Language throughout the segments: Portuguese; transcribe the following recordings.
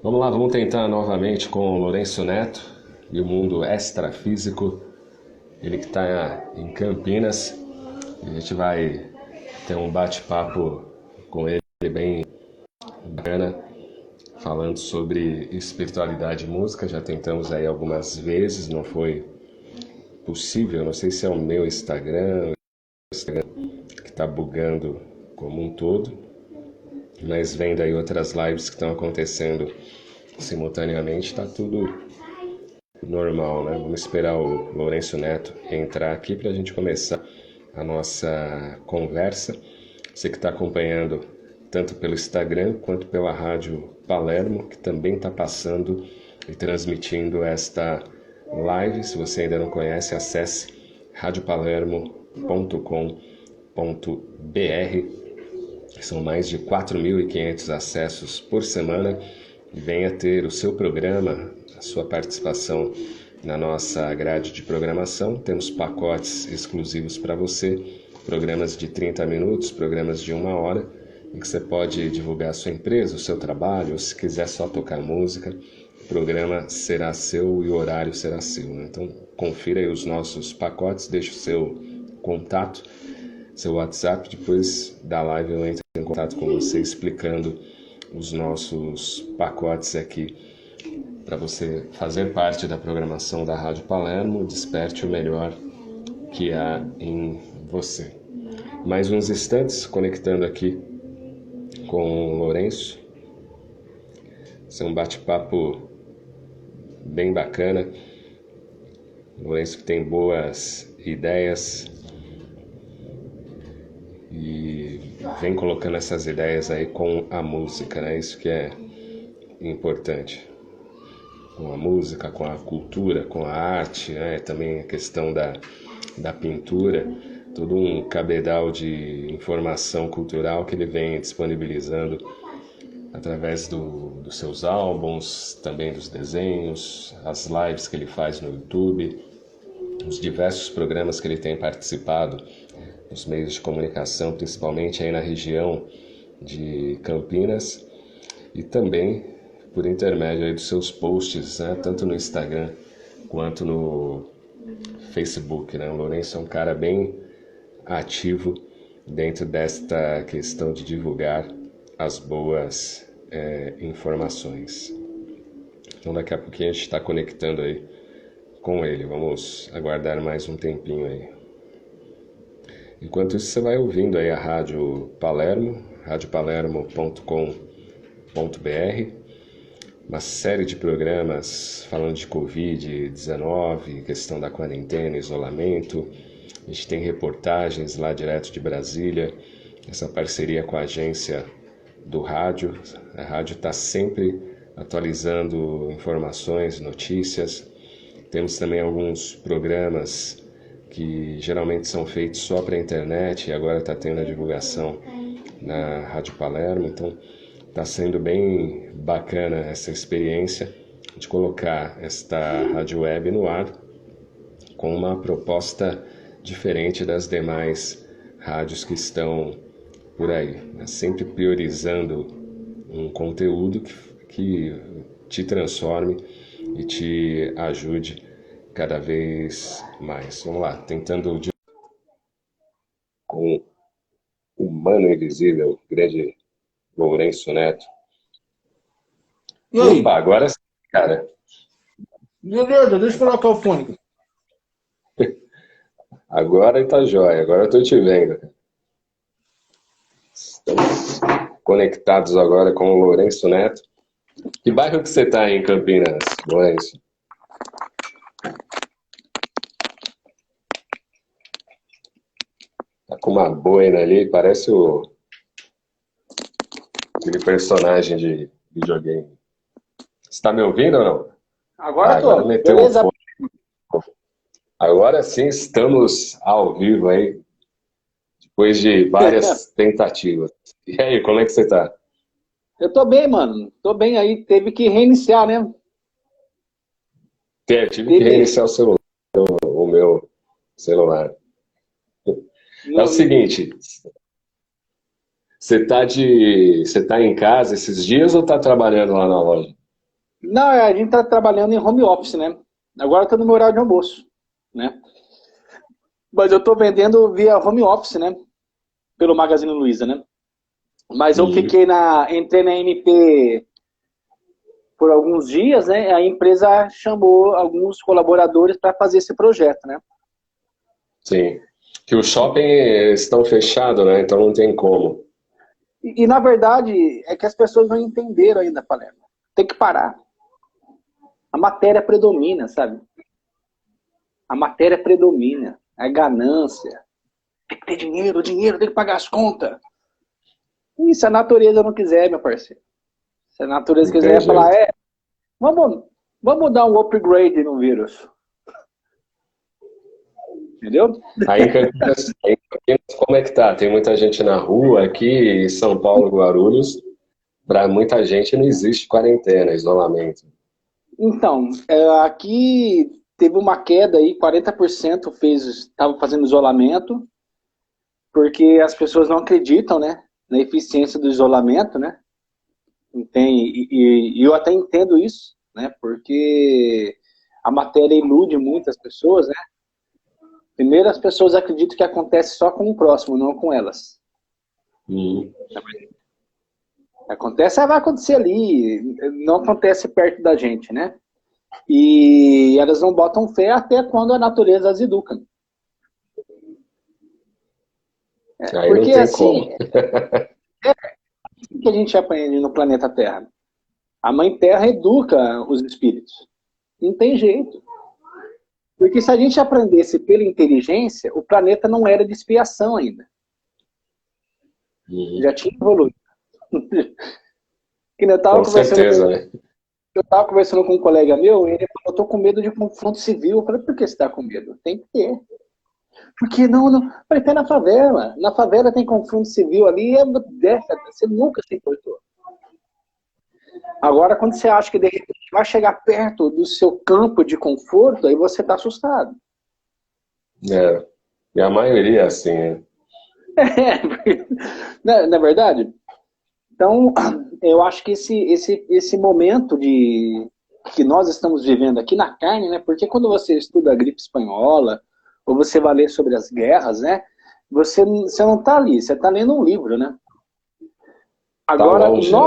Vamos lá, vamos tentar novamente com o Lourenço Neto e o mundo extrafísico. Ele que está em Campinas. A gente vai ter um bate-papo com ele bem bacana, falando sobre espiritualidade e música. Já tentamos aí algumas vezes, não foi possível. Não sei se é o meu Instagram que está bugando como um todo, mas vendo aí outras lives que estão acontecendo simultaneamente, está tudo normal, né? Vamos esperar o Lourenço Neto entrar aqui para a gente começar a nossa conversa. Você que está acompanhando tanto pelo Instagram quanto pela Rádio Palermo, que também está passando e transmitindo esta live. Se você ainda não conhece, acesse radiopalermo.com.br. São mais de 4.500 acessos por semana. E venha ter o seu programa, a sua participação na nossa grade de programação. Temos pacotes exclusivos para você, programas de 30 minutos, programas de 1 hora, em que você pode divulgar a sua empresa, o seu trabalho, ou se quiser só tocar música, o programa será seu e o horário será seu, né? Então, confira aí os nossos pacotes, deixe o seu contato, seu WhatsApp, depois da live eu entro em contato com você explicando os nossos pacotes aqui para você fazer parte da programação da Rádio Palermo. Desperte o melhor que há em você. Mais uns instantes conectando aqui com o Lourenço. Esse é um bate-papo bem bacana. O Lourenço que tem boas ideias e vem colocando essas ideias aí com a música, né? Isso que é importante. Com a música, com a cultura, com a arte, né? Também a questão da pintura, todo um cabedal de informação cultural que ele vem disponibilizando através dos seus álbuns, também dos desenhos, as lives que ele faz no YouTube, os diversos programas que ele tem participado nos meios de comunicação, principalmente aí na região de Campinas, e também por intermédio aí dos seus posts, né, tanto no Instagram quanto no Facebook, né? O Lourenço é um cara bem ativo dentro desta questão de divulgar as boas informações. Então daqui a pouquinho a gente está conectando aí com ele. Vamos aguardar mais um tempinho aí. Enquanto isso, você vai ouvindo aí a Rádio Palermo, radiopalermo.com.br, uma série de programas falando de Covid-19, questão da quarentena, isolamento. A gente tem reportagens lá direto de Brasília, essa parceria com a agência do rádio. A rádio está sempre atualizando informações, notícias. Temos também alguns programas que geralmente são feitos só para a internet e agora está tendo a divulgação na Rádio Palermo. Então está sendo bem bacana essa experiência de colocar esta rádio web no ar com uma proposta diferente das demais rádios que estão por aí, né? Sempre priorizando um conteúdo que te transforme e te ajude cada vez mais. Vamos lá, tentando com o Mano Invisível, grande Lourenço Neto. E aí? Opa, agora sim, cara. Beleza, deixa eu colocar o fone. Agora tá jóia, agora eu tô te vendo. Estamos conectados agora com o Lourenço Neto. Que bairro que você tá em Campinas, Lourenço? Tá com uma boina ali, parece aquele personagem de videogame. Você tá me ouvindo ou não? Agora tô. Agora meteu um fone. Agora sim estamos ao vivo aí, depois de várias tentativas. E aí, como é que você tá? Eu tô bem, mano. Tô bem aí. Teve que reiniciar, né? Tive que reiniciar o meu celular. É o seguinte, você tá em casa esses dias ou tá trabalhando lá na loja? Não, a gente está trabalhando em home office, né? Agora está no meu horário de almoço, né? Mas eu estou vendendo via home office, né? Pelo Magazine Luiza, né? Mas eu Uhum. entrei na MP por alguns dias, né? A empresa chamou alguns colaboradores para fazer esse projeto, né? Sim. Que os shoppings estão fechados, né? Então não tem como. Na verdade, é que as pessoas não entenderam ainda, Palermo. Tem que parar. A matéria predomina, sabe? A matéria predomina. A ganância. Tem que ter dinheiro, dinheiro, tem que pagar as contas. E se a natureza não quiser, meu parceiro? Se a natureza Não tem quiser falar, jeito. vamos, vamos dar um upgrade no vírus. Entendeu? Aí em Campinas, como é que tá? Tem muita gente na rua aqui em São Paulo, Guarulhos. Para muita gente não existe quarentena, isolamento. Então, aqui teve uma queda aí, 40% estava fazendo isolamento, porque as pessoas não acreditam, né, na eficiência do isolamento, né? E eu até entendo isso, né? Porque a matéria ilude muitas pessoas, né? Primeiro, as pessoas acreditam que acontece só com o próximo, não com elas. Uhum. Acontece, vai acontecer ali, não acontece perto da gente, né? E elas não botam fé até quando a natureza as educa. Aí não Porque tem como. assim, o que a gente aprende no planeta Terra? A Mãe Terra educa os espíritos. Não tem jeito. Porque se a gente aprendesse pela inteligência, o planeta não era de expiação ainda. Uhum. Já tinha evoluído. Que eu estava Com conversando certeza, né? com um colega meu, e ele falou, eu tô com medo de confronto civil. Eu falei, por que você está com medo? Tem que ter. Porque não. Eu falei, tá na favela. Na favela tem confronto civil ali, é década. Você nunca se importou. Agora, quando você acha que de repente vai chegar perto do seu campo de conforto, aí você está assustado. É. E a maioria é assim, né? Na verdade? Então, eu acho que esse momento que nós estamos vivendo aqui na carne, né? Porque quando você estuda a gripe espanhola, ou você vai ler sobre as guerras, né? Você não está ali, você está lendo um livro, né? Tá Agora, longe, né?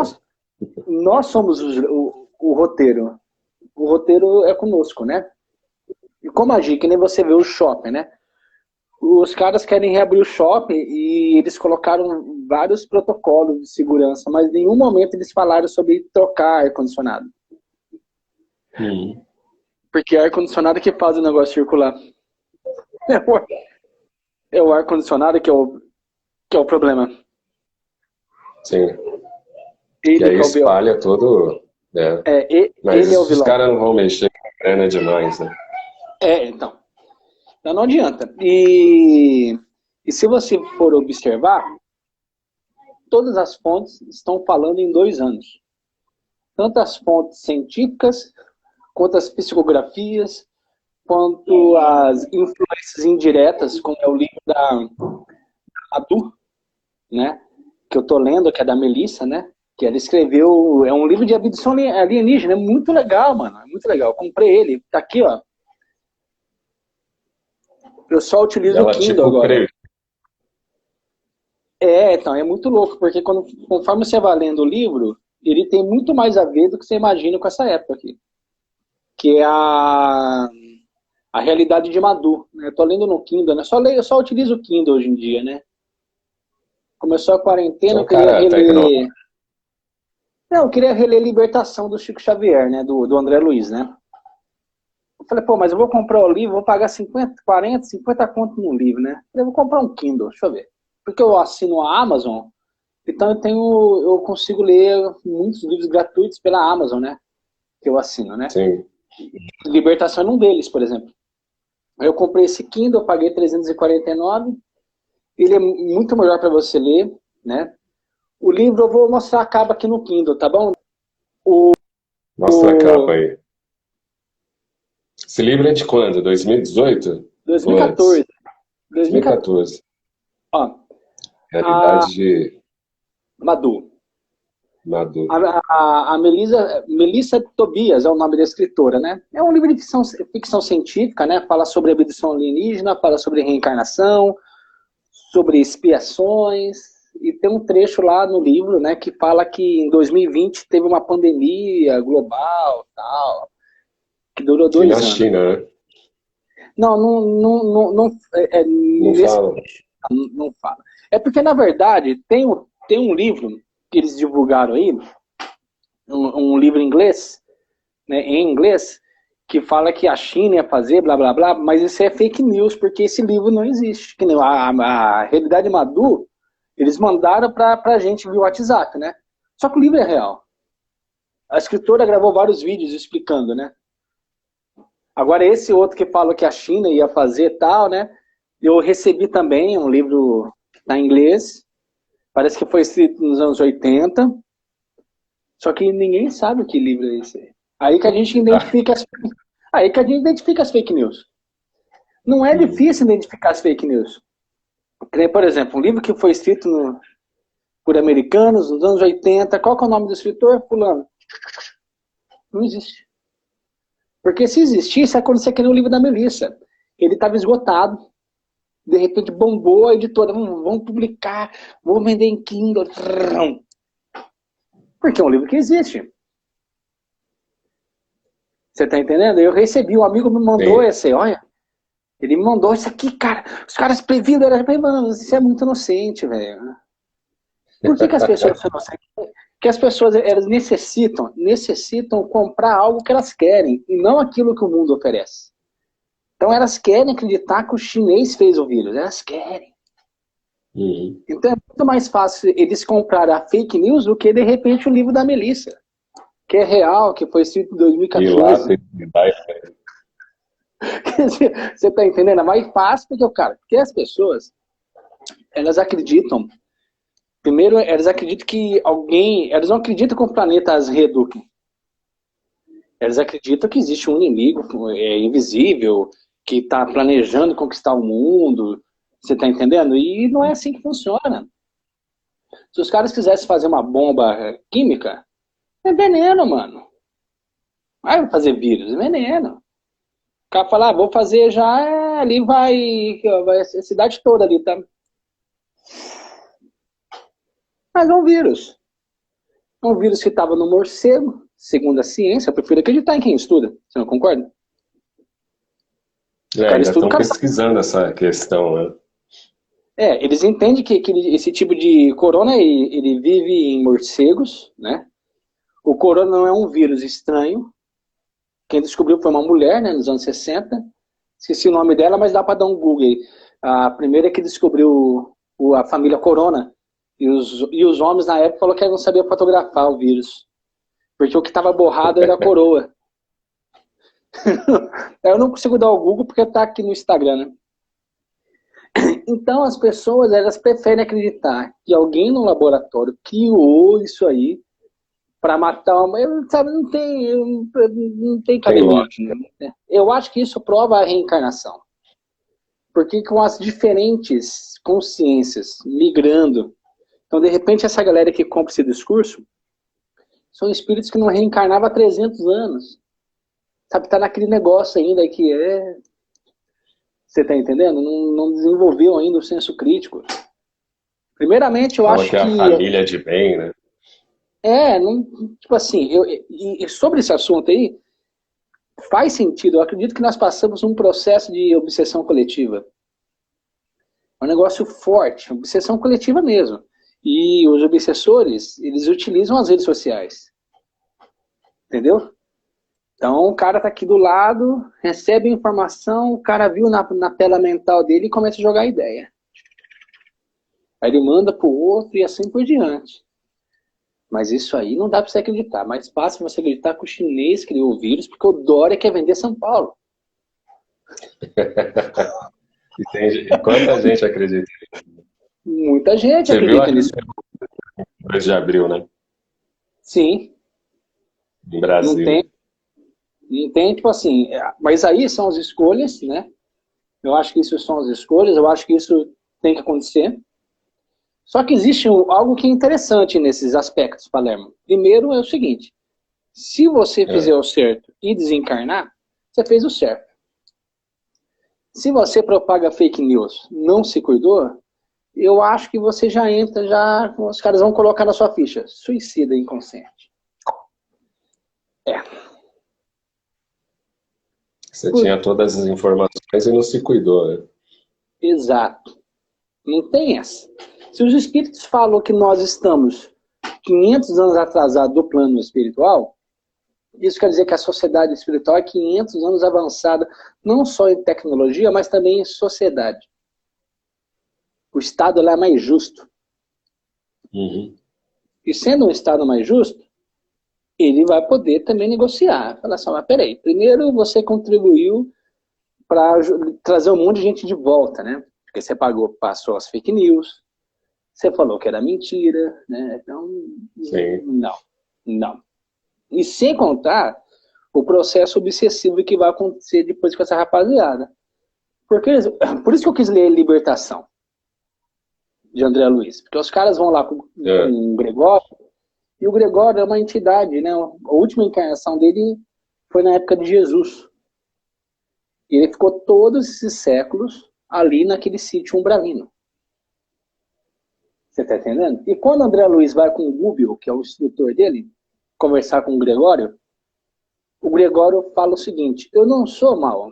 nós somos o roteiro. O roteiro é conosco, né? E como agir, que nem você vê o shopping, né? Os caras querem reabrir o shopping e eles colocaram vários protocolos de segurança, mas em nenhum momento eles falaram sobre trocar ar-condicionado. Uhum. Porque é ar-condicionado que faz o negócio circular. É o ar-condicionado que é o problema. Sim. E Ele aí que é o vilão. espalha todo. Né? Mas Ele é o isso os vilão. caras não vão mexer com grana demais, né? Então. Então não adianta. E se você for observar, todas as fontes estão falando em 2 anos. Tanto as fontes científicas, quanto as psicografias, quanto as influências indiretas, como é o livro da Adu, né? Que eu estou lendo, que é da Melissa, né? Que ela escreveu, é um livro de abdução alienígena, é muito legal, mano, é muito legal. Eu comprei ele, tá aqui, ó. Eu só E utilizo o ela Kindle tipo agora. prevê. Então, é muito louco, porque conforme você vai lendo o livro, ele tem muito mais a ver do que você imagina com essa época aqui. Que é a realidade de Madu. Né? Eu tô lendo no Kindle, né? Eu só utilizo o Kindle hoje em dia, né? Começou a quarentena, Então, eu queria cara, reler. Não, eu queria reler Libertação do Chico Xavier, né? Do André Luiz, né? Eu falei, pô, mas eu vou comprar o livro, vou pagar 50, 40, 50 conto no livro, né? Eu falei, vou comprar um Kindle, deixa eu ver. Porque eu assino a Amazon, então eu consigo ler muitos livros gratuitos pela Amazon, né? Que eu assino, né? sim. Libertação é um deles, por exemplo. Eu comprei esse Kindle, eu paguei 349. Ele é muito melhor para você ler, né? O livro eu vou mostrar a capa aqui no Kindle, tá bom? Mostra a capa aí. Esse livro é de quando? 2018? Ou 2014. antes? 2014. 2014. Ó, a Realidade de. Madu. Madu. A Melissa Tobias é o nome da escritora, né? É um livro de ficção científica, né? Fala sobre abdução alienígena, fala sobre reencarnação, sobre expiações, e tem um trecho lá no livro, né, que fala que em 2020 teve uma pandemia global, tal, que durou 2 anos. Na China, né? Não fala. Não fala. É porque, na verdade, tem um livro que eles divulgaram aí, um livro em inglês, né, em inglês, que fala que a China ia fazer, blá, blá, blá, mas isso é fake news, porque esse livro não existe. Que nem a Realidade Madu, eles mandaram pra gente via WhatsApp, né? Só que o livro é real. A escritora gravou vários vídeos explicando, né? Agora, esse outro que fala que a China ia fazer tal, né? Eu recebi também um livro na inglês, parece que foi escrito nos anos 80, só que ninguém sabe que livro é esse. Aí que a gente identifica as fake news. Não é difícil identificar as fake news. Por exemplo, um livro que foi escrito por americanos nos anos 80, qual que é o nome do escritor? Fulano. Não existe. Porque se existisse, acontecia que nem o livro da Melissa. Ele estava esgotado. De repente bombou a editora. Vamos publicar. Vamos vender em Kindle. Porque é um livro que existe. Você tá entendendo? Eu recebi, um amigo me mandou esse, olha. Ele me mandou isso aqui, cara. Os caras previram. Eu falei, mano, isso é muito inocente, velho. Por que as pessoas são inocentes? Porque as pessoas, elas necessitam comprar algo que elas querem, e não aquilo que o mundo oferece. Então elas querem acreditar que o chinês fez o vírus. Elas querem. Então é muito mais fácil eles comprarem a fake news do que, de repente, o livro da Melissa. Que é real, que foi escrito em 2014. Você tá entendendo? É mais fácil porque as pessoas, elas acreditam. Primeiro, elas acreditam que elas não acreditam que o planeta as reeduque. Elas acreditam que existe um inimigo invisível, que está planejando conquistar o mundo. Você tá entendendo? E não é assim que funciona. Se os caras quisessem fazer uma bomba química, é veneno, mano. Vai fazer vírus, é veneno. O cara fala, vou fazer já, ali vai a cidade toda ali, tá? Mas é um vírus. É um vírus que estava no morcego, segundo a ciência. Eu prefiro acreditar em quem estuda. Você não concorda? Ainda estão pesquisando essa questão, né? Eles entendem que esse tipo de corona, ele vive em morcegos, né? O corona não é um vírus estranho. Quem descobriu foi uma mulher, né, nos anos 60. Esqueci o nome dela, mas dá para dar um Google aí. A primeira que descobriu a família corona. E os homens na época falaram que não sabia fotografar o vírus. Porque o que estava borrado era a coroa. Eu não consigo dar o Google porque está aqui no Instagram, né? Então as pessoas, elas preferem acreditar que alguém no laboratório criou isso aí para matar uma... Sabe, não tem cabimento. Né? Eu acho que isso prova a reencarnação. Porque com as diferentes consciências migrando, então de repente essa galera que compra esse discurso são espíritos que não reencarnavam há 300 anos. Sabe, tá naquele negócio ainda que você tá entendendo? Não desenvolveu ainda o senso crítico. Primeiramente, eu acho que... a família de bem, né? Tipo assim, e sobre esse assunto aí, faz sentido. Eu acredito que nós passamos um processo de obsessão coletiva. É um negócio forte, obsessão coletiva mesmo. E os obsessores, eles utilizam as redes sociais. Entendeu? Então, o cara tá aqui do lado, recebe informação, o cara viu na tela mental dele e começa a jogar ideia. Aí ele manda pro outro e assim por diante. Mas isso aí não dá pra você acreditar. Mais fácil você acreditar que o chinês criou o vírus porque o Dória quer vender São Paulo. Quanta gente acredita? Muita gente acredita nisso. 2 de abril, né? Sim. No Brasil. Não tem, tipo assim, mas aí são as escolhas, né? Eu acho que isso são as escolhas, eu acho que isso tem que acontecer. Só que existe algo que é interessante nesses aspectos, Palermo. Primeiro é o seguinte, se você fizer o certo e desencarnar, você fez o certo. Se você propaga fake news, não se cuidou, eu acho que você já entra, os caras vão colocar na sua ficha, suicida inconsciente. Você tinha todas as informações e não se cuidou, né? Exato. Não tem essa. Se os espíritos falam que nós estamos 500 anos atrasados do plano espiritual, isso quer dizer que a sociedade espiritual é 500 anos avançada, não só em tecnologia, mas também em sociedade. O Estado lá é mais justo. Uhum. E sendo um Estado mais justo, ele vai poder também negociar. Falar assim, mas peraí, primeiro você contribuiu para trazer um monte de gente de volta, né? Porque você passou as fake news, você falou que era mentira, né? Então, Sim. não. E sem contar o processo obsessivo que vai acontecer depois com essa rapaziada. Por isso que eu quis ler Libertação, de André Luiz. Porque os caras vão lá com o Gregório, e o Gregório é uma entidade, né? A última encarnação dele foi na época de Jesus. E ele ficou todos esses séculos ali naquele sítio umbralino. Você tá entendendo? E quando André Luiz vai com o Gúbio, que é o instrutor dele, conversar com o Gregório fala o seguinte, eu não sou mau.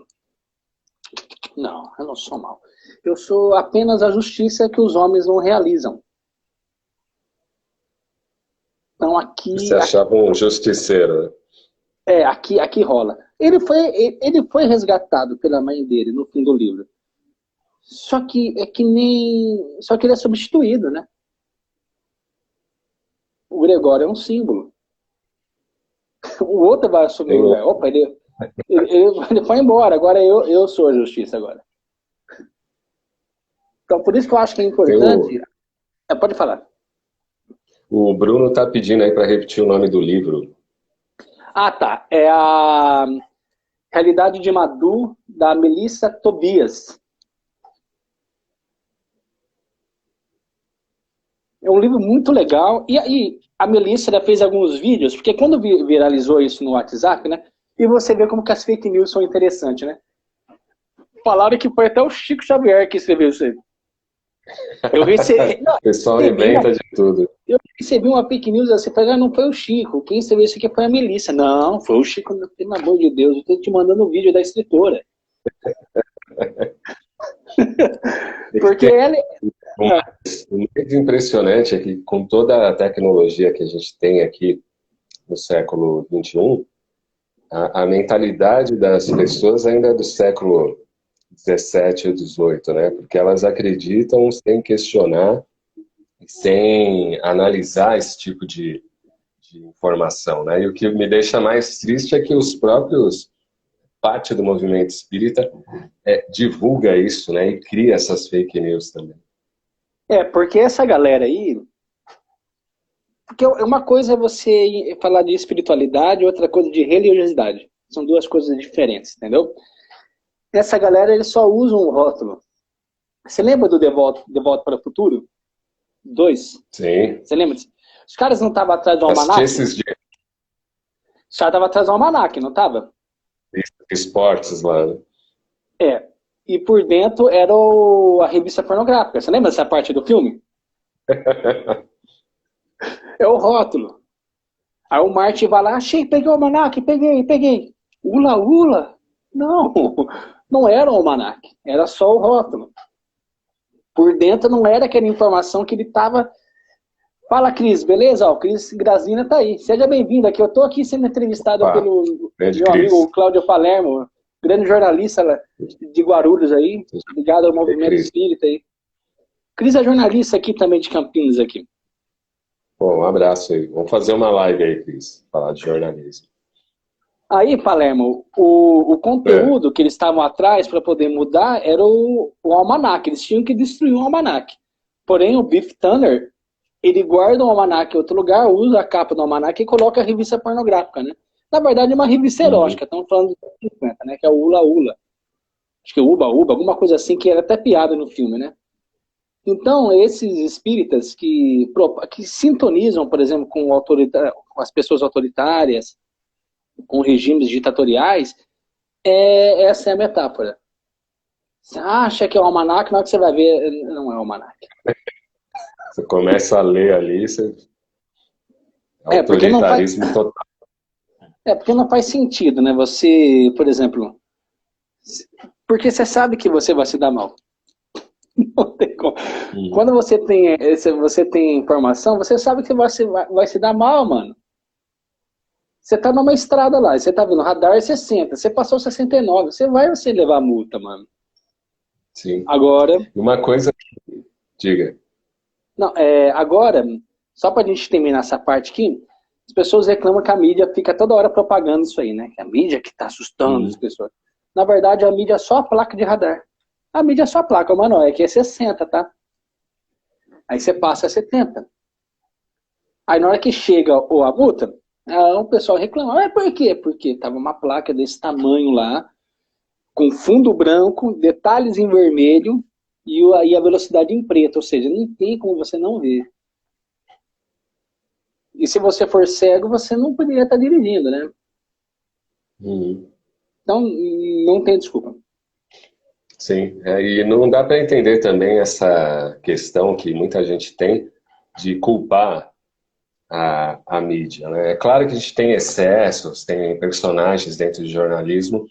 Não, eu não sou mau. Eu sou apenas a justiça que os homens não realizam. Então aqui... Você achava um justiceiro, né? Aqui rola. Ele foi resgatado pela mãe dele no fim do livro. Só que ele é substituído, né? O Gregório é um símbolo. O outro vai assumir o lugar. Opa, ele foi embora, agora eu sou a justiça agora. Então, por isso que eu acho que é importante... Pode falar. O Bruno tá pedindo aí para repetir o nome do livro. Ah, tá. É a Realidade de Madu, da Melissa Tobias. É um livro muito legal. E aí, a Melissa já fez alguns vídeos, porque quando viralizou isso no WhatsApp, né? E você vê como que as fake news são interessantes, né? Falaram que foi até o Chico Xavier que escreveu isso aí. Eu recebi... O pessoal inventa de tudo. Eu recebi uma fake news assim, não foi o Chico, quem escreveu isso aqui foi a Melissa. Não, foi o Chico, pelo amor de Deus, eu tô te mandando um vídeo da escritora. Porque ela... O mais impressionante é que com toda a tecnologia que a gente tem aqui no século XXI, a mentalidade das pessoas ainda é do século XVII ou XVIII, né? Porque elas acreditam sem questionar, sem analisar esse tipo de informação, né? E o que me deixa mais triste é que os próprios parte do movimento espírita divulga isso, né? E cria essas fake news também. Porque essa galera aí... Porque uma coisa é você falar de espiritualidade, outra coisa de religiosidade. São duas coisas diferentes, entendeu? Essa galera, eles só usam um rótulo. Você lembra do De Volta para o Futuro? 2? Sim. Você lembra? Os caras não estavam atrás do almanac? Esses dias. Os caras estavam atrás do almanac, não estava? Esportes lá, né? E por dentro era a revista pornográfica. Você lembra dessa parte do filme? É o rótulo. Aí o Marty vai lá, achei, peguei o almanac, peguei. Ula. Não era o almanac, era só o rótulo. Por dentro não era aquela informação que ele estava... Fala, Cris, beleza? O Cris Grazina tá aí. Seja bem-vindo aqui. Eu tô aqui sendo entrevistado pelo meu amigo Cláudio Palermo, grande jornalista de Guarulhos aí, ligado ao movimento espírita aí. Cris é jornalista aqui também de Campinas aqui. Bom, um abraço aí. Vamos fazer uma live aí, Cris, falar de jornalismo. Aí, Palermo, o conteúdo que eles estavam atrás para poder mudar era o almanac. Eles tinham que destruir o almanac. Porém, o Biff Tanner, ele guarda o almanac em outro lugar, usa a capa do almanac e coloca a revista pornográfica, né? Na verdade, é uma revista erótica. Estamos falando de 50, né? Que é o Ula Ula. Acho que é Uba Uba, alguma coisa assim, que era até piada no filme, né? Então, esses espíritas que sintonizam, por exemplo, com as pessoas autoritárias, com regimes ditatoriais, essa é a metáfora. Você acha que é o almanaque, na hora que você vai ver, não é o almanaque. Você começa a ler ali, você... Porque não faz, autoritarismo total. porque não faz sentido, né? Você, por exemplo, porque você sabe que você vai se dar mal. Não tem como. Quando você tem informação, você sabe que vai se dar mal, mano. Você tá numa estrada lá, você tá vendo radar 60, você passou 69, você vai levar multa, mano. Sim. Agora... Uma coisa... Diga. Não, agora, só pra gente terminar essa parte aqui, as pessoas reclamam que a mídia fica toda hora propagando isso aí, né? Que a mídia que tá assustando as pessoas. Na verdade, a mídia é só a placa de radar. A mídia é só a placa, mano, é que é 60, tá? Aí você passa a 70. Aí na hora que chega a multa, o pessoal reclama. Mas por quê? Porque tava uma placa desse tamanho lá, com fundo branco, detalhes em vermelho e a velocidade em preto. Ou seja, não tem como você não ver. E se você for cego, você não poderia estar dirigindo, né? Então, não tem desculpa. Sim, e não dá para entender também essa questão que muita gente tem de culpar a mídia, né? É claro que a gente tem excessos, tem personagens dentro de jornalismo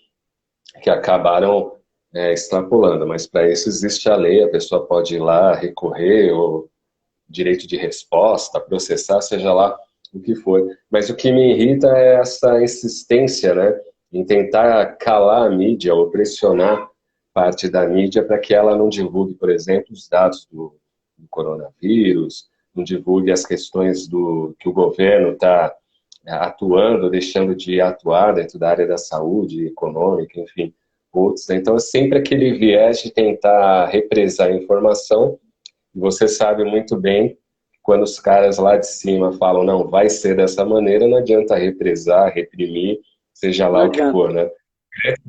que acabaram extrapolando, mas para isso existe a lei, a pessoa pode ir lá recorrer, ou direito de resposta, processar, seja lá o que for. Mas o que me irrita é essa insistência, né, em tentar calar a mídia ou pressionar parte da mídia para que ela não divulgue, por exemplo, os dados do coronavírus, não divulgue as questões que o governo está atuando, deixando de atuar dentro da área da saúde, econômica, enfim, outros. Então, é sempre aquele viés de tentar represar a informação. Você sabe muito bem, quando os caras lá de cima falam, não, vai ser dessa maneira, não adianta represar, reprimir, seja lá o que for, né?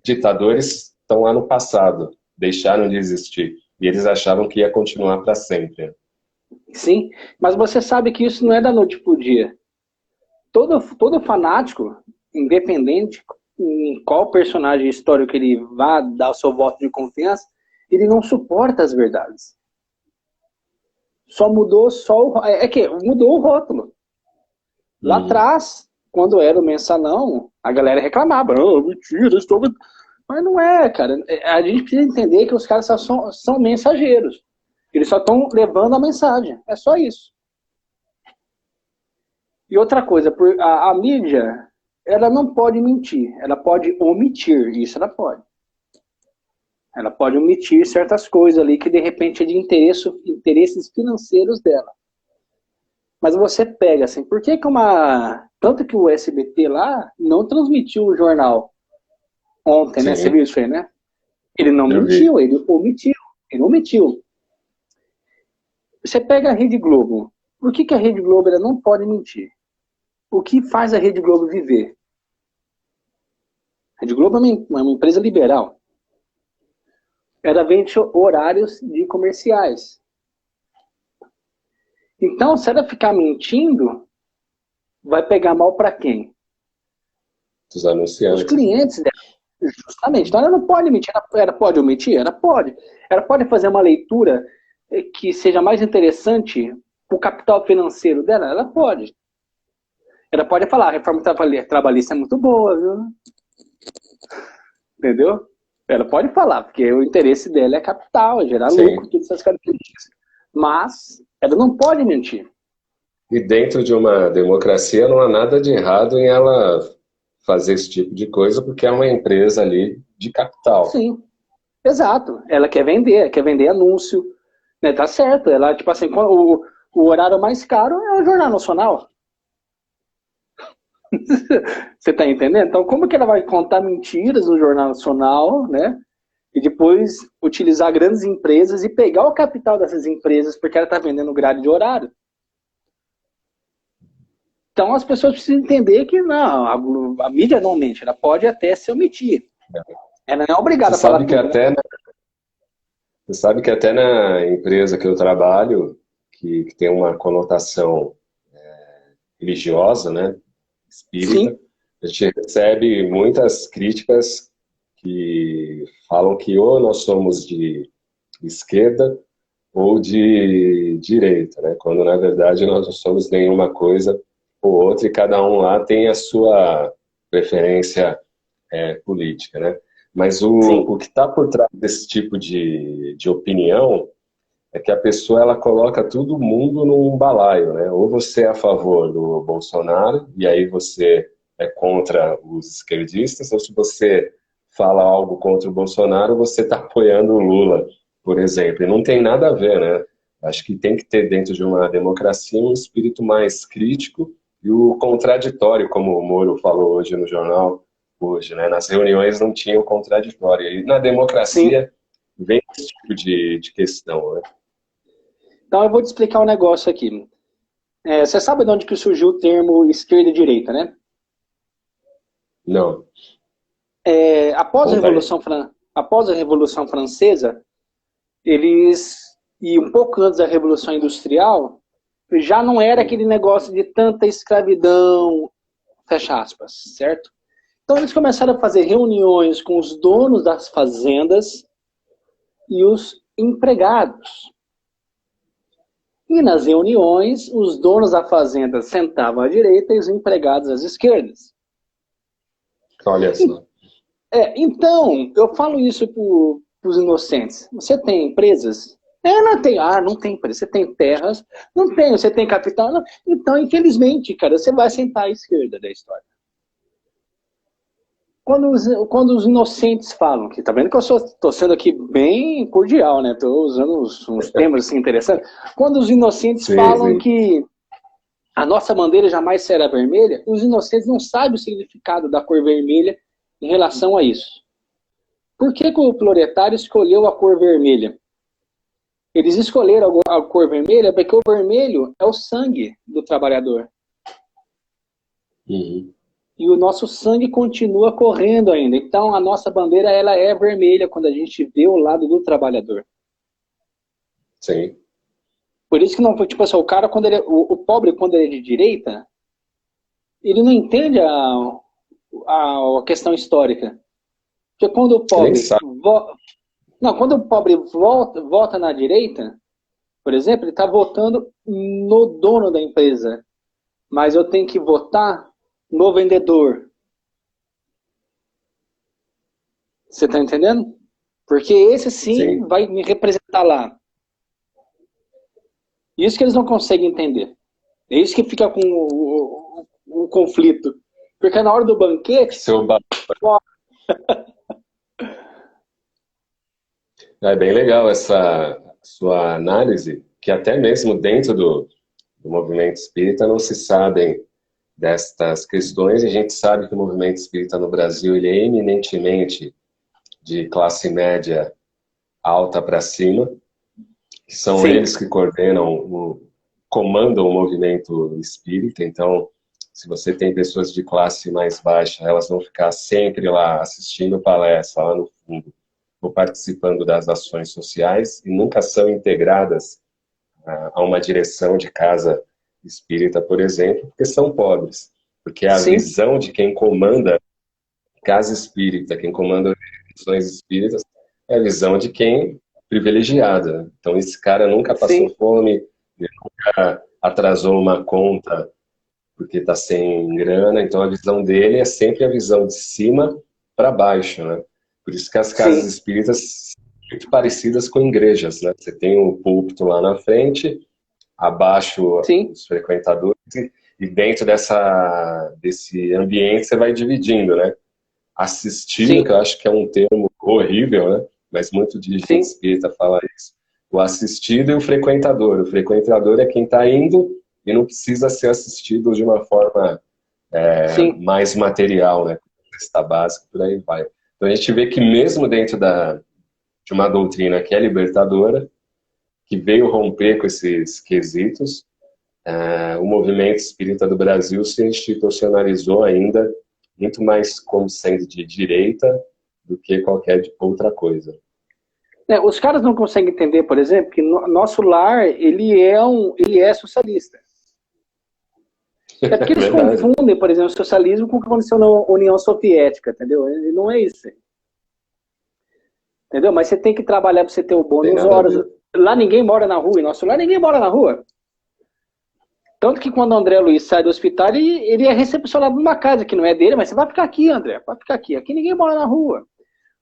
Ditadores estão lá no passado, deixaram de existir, e eles achavam que ia continuar para sempre. Sim, mas você sabe que isso não é da noite pro dia. Todo fanático, independente em qual personagem histórico ele vá dar o seu voto de confiança, ele não suporta as verdades. Só mudou mudou o rótulo. Lá atrás, quando era o mensalão, a galera reclamava, mentira, estou... Mas não é, cara. A gente precisa entender que os caras são mensageiros. Eles só estão levando a mensagem. É só isso. E outra coisa, a mídia, ela não pode mentir. Ela pode omitir. Isso ela pode. Ela pode omitir certas coisas ali que de repente é de interesses financeiros dela. Mas você pega assim, por que tanto que o SBT lá não transmitiu o jornal ontem, né? Você viu isso aí, né? Ele não mentiu, ele omitiu. Você pega a Rede Globo. Por que a Rede Globo ela não pode mentir? O que faz a Rede Globo viver? A Rede Globo é uma empresa liberal. Ela vende horários de comerciais. Então, se ela ficar mentindo, vai pegar mal para quem? Os anunciantes. Os clientes dela. Justamente. Então, ela não pode mentir. Ela pode omitir? Ela pode. Ela pode fazer uma leitura que seja mais interessante para o capital financeiro dela? Ela pode. Ela pode falar, a reforma trabalhista é muito boa, viu? Entendeu? Ela pode falar, porque o interesse dela é capital, é gerar lucro, todas essas características. Mas ela não pode mentir. E dentro de uma democracia não há nada de errado em ela fazer esse tipo de coisa, porque é uma empresa ali de capital. Sim, exato. Ela quer vender anúncio, né? Tá certo. Ela, tipo assim, o horário mais caro é o Jornal Nacional. Você tá entendendo? Então, como que ela vai contar mentiras no Jornal Nacional, né? E depois utilizar grandes empresas e pegar o capital dessas empresas porque ela tá vendendo grade de horário? Então, as pessoas precisam entender que não, a mídia não mente, ela pode até se omitir. Ela não é obrigada a falar tudo. Você sabe que até Você sabe que até na empresa que eu trabalho, que tem uma conotação religiosa, né, espírita, Sim, a gente recebe muitas críticas que falam que ou nós somos de esquerda ou de direita, né? Quando na verdade nós não somos nenhuma coisa ou outra e cada um lá tem a sua preferência política, né? Mas sim. o que está por trás desse tipo de opinião é que a pessoa ela coloca todo mundo num balaio, né? Ou você é a favor do Bolsonaro e aí você é contra os esquerdistas, ou se você fala algo contra o Bolsonaro, você está apoiando o Lula, por exemplo. E não tem nada a ver, né? Acho que tem que ter dentro de uma democracia um espírito mais crítico e o contraditório, como o Moro falou hoje no jornal, hoje, né? Nas reuniões não tinha o contraditório. E na Sim. democracia vem esse tipo de questão, né? Então eu vou te explicar um negócio aqui. Você sabe de onde que surgiu o termo esquerda e direita, né? Não, Após a conta aí. Após a Revolução Francesa, eles, e um pouco antes da Revolução Industrial, já não era aquele negócio de tanta escravidão, fecha aspas, certo? Então eles começaram a fazer reuniões com os donos das fazendas e os empregados. E nas reuniões, os donos da fazenda sentavam à direita e os empregados às esquerdas. Olha só. Então, eu falo isso para os inocentes. Você tem empresas? Não tem. Ah, não tem empresa. Você tem terras? Não tem. Você tem capital? Não. Então, infelizmente, cara, você vai sentar à esquerda da história. Quando os inocentes falam, que tá vendo que eu estou sendo aqui bem cordial, né? Estou usando uns temas assim interessantes. Quando os inocentes Sim, falam sim. que a nossa bandeira jamais será vermelha, os inocentes não sabem o significado da cor vermelha em relação a isso. Por que o proletário escolheu a cor vermelha? Eles escolheram a cor vermelha porque o vermelho é o sangue do trabalhador. Uhum. E o nosso sangue continua correndo ainda. Então a nossa bandeira ela é vermelha quando a gente vê o lado do trabalhador. Sim. Por isso que não foi tipo assim, o cara quando o pobre quando ele é de direita, ele não entende a questão histórica. Porque quando o Você nem pobre sabe. não, quando o pobre vota na direita, por exemplo, ele está votando no dono da empresa. Mas eu tenho que votar no vendedor. Você está entendendo? Porque esse sim Sim. vai me representar lá. Isso que eles não conseguem entender. É isso que fica com o conflito. Porque na hora do banquete, Seu ba... É bem legal essa sua análise, que até mesmo dentro do movimento espírita não se sabem destas questões. A gente sabe que o movimento espírita no Brasil ele é eminentemente de classe média alta para cima, que são sim, eles que coordenam, comandam o movimento espírita. Então, se você tem pessoas de classe mais baixa, elas vão ficar sempre lá assistindo palestra, lá no fundo, ou participando das ações sociais, e nunca são integradas a uma direção de casa espírita, por exemplo, porque são pobres. Porque a sim, visão de quem comanda casa espírita, quem comanda organizações espíritas, é a visão de quem privilegiada, né? Então esse cara nunca passou sim, fome, nunca atrasou uma conta porque está sem grana, então a visão dele é sempre a visão de cima para baixo, né? Por isso que as casas sim, espíritas são muito parecidas com igrejas, né? Você tem o púlpito lá na frente, abaixo sim, os frequentadores e dentro desse ambiente você vai dividindo, né? Assistido, sim, que eu acho que é um termo horrível, né? Mas muito de gente sim, espírita fala isso. O assistido e o frequentador. O frequentador é quem está indo e não precisa ser assistido de uma forma sim, mais material, né? Está básico, por aí vai. Então a gente vê que mesmo dentro de uma doutrina que é libertadora, que veio romper com esses quesitos, o movimento espírita do Brasil se institucionalizou ainda muito mais como sendo de direita do que qualquer outra coisa. Os caras não conseguem entender, por exemplo, que nosso lar, ele é socialista. É porque eles Verdade. confundem, por exemplo, o socialismo com o que aconteceu na União Soviética, entendeu? Ele não é isso. Entendeu? Mas você tem que trabalhar para você ter o Tem bônus nada a horas. ver. Lá ninguém mora na rua, em nosso lar ninguém mora na rua. Tanto que quando o André Luiz sai do hospital, ele é recepcionado numa casa que não é dele, mas você vai ficar aqui, André, vai ficar aqui. Aqui ninguém mora na rua.